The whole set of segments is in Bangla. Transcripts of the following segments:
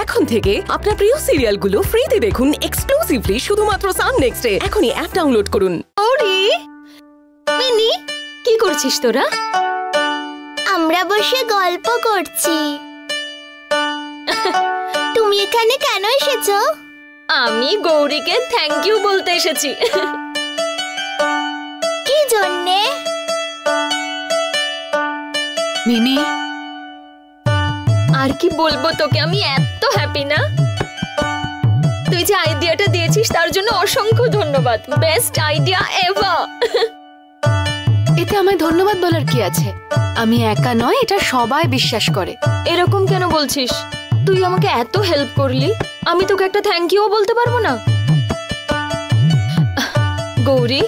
এখন থেকে আপনার প্রিয় সিরিয়ালগুলো ফ্রিতে দেখুন এক্সক্লুসিভলি শুধুমাত্র সান নেক্সটে। এখনই অ্যাপ ডাউনলোড করুন। ওরে মিনি, কি করছিস তোরা? আমরা বসে গল্প করছি। তুমি এখানে কেন এসেছো? আমি গৌরীকে থ্যাংক ইউ বলতে এসেছি। কি জন্যে? মিনি, আর কি বলবো তোকে, আমি এত হ্যাপি না। তুই যে আইডিয়াটা দিয়েছিস তার জন্য অসংখ্য ধন্যবাদ। Best idea ever. এতে আমায় ধন্যবাদ বলার কি আছে? আমি একা নয়, এটা সবাই বিশ্বাস করে। এরকম কেন বলছিস? তুই আমাকে এত হেল্প করলি, আমি তোকে একটা থ্যাংক ইউ বলতে পারবো না? গৌরী,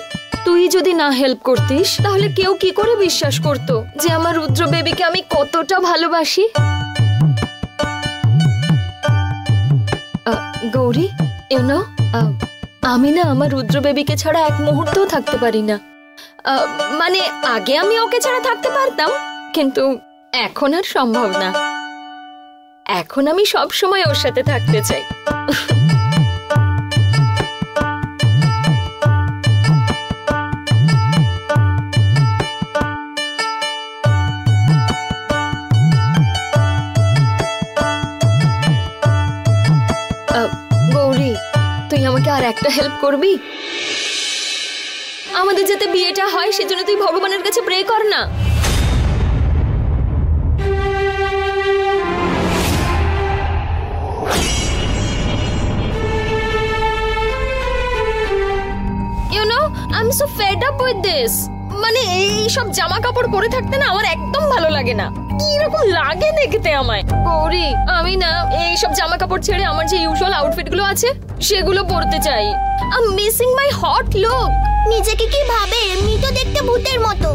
তুই যদি না হেল্প করতিস তাহলে কেউ কি করে বিশ্বাস করতো যে আমার রুদ্র বেবিকে আমি কতটা ভালোবাসি? গৌরী, আমি না আমার রুদ্র বেবিকে ছাড়া এক মুহূর্তও থাকতে পারি না। মানে আগে আমি ওকে ছাড়া থাকতে পারতাম, কিন্তু এখন আর সম্ভব না। এখন আমি সব সময় ওর সাথে থাকতে চাই। গৌরী, তুই আমাকে আর একটা হেল্প করবি? আমাদের যাতে বিয়েটা হয় সেজন্য তুই ভগবানের কাছে প্রে কর না। You know, I'm so fed up with this. মানে এই সব জামা কাপড় পরে থাকতে না আমার একদম ভালো লাগে না। কি রকম লাগে দেখতে আমায়। গৌরী, আমি না এই সব জামা কাপড় ছেড়ে আমার যে ইউজুয়াল আউটফিট গুলো আছে সেগুলো পরতে চাই। I'm missing my hot look. নিজেকে কি ভাবে? এমনি তো দেখতে ভূতের মতো।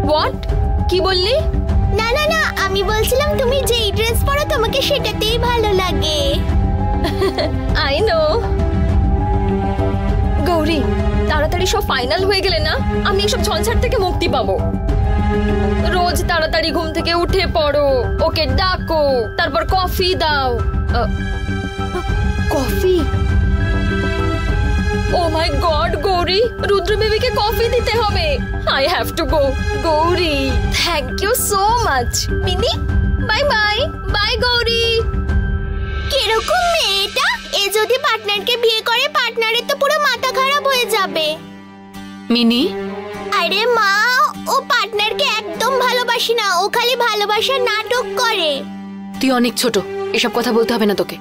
What? কি বললি? না না না, আমি বলছিলাম তুমি যেই ড্রেস পরো তোমাকে সেটাতেই ভালো লাগে। I know. গৌরী, তাড়াতাড়ি সব ফাইনাল হয়ে গেলে না আমি এসব ঝঞ্ঝাট থেকে মুক্তি পাবো। রোজ তাড়াতাড়ি ঘুম থেকে উঠে পড়ো, ওকে ডাকো, তারপর কফি দাও। Coffee? Oh my god Gauri, Rudra বেবিকে কফি দিতে হবে। I have to go. Gauri, thank you so much. Mini, bye bye. Bye Gauri. কিরকম মেয়েটা? এ যদি পার্টনারকে বিয়ে করে পার্টনারের তো পুরো মাথা খারাপ হয়ে যাবে। মিনি, আরে মা, ও পার্টনারকে একদম ভালোবাসে না, ও খালি ভালোবাসার নাটক করে। তুই অনেক ছোট, এসব কথা বলতে হবে না তোকে।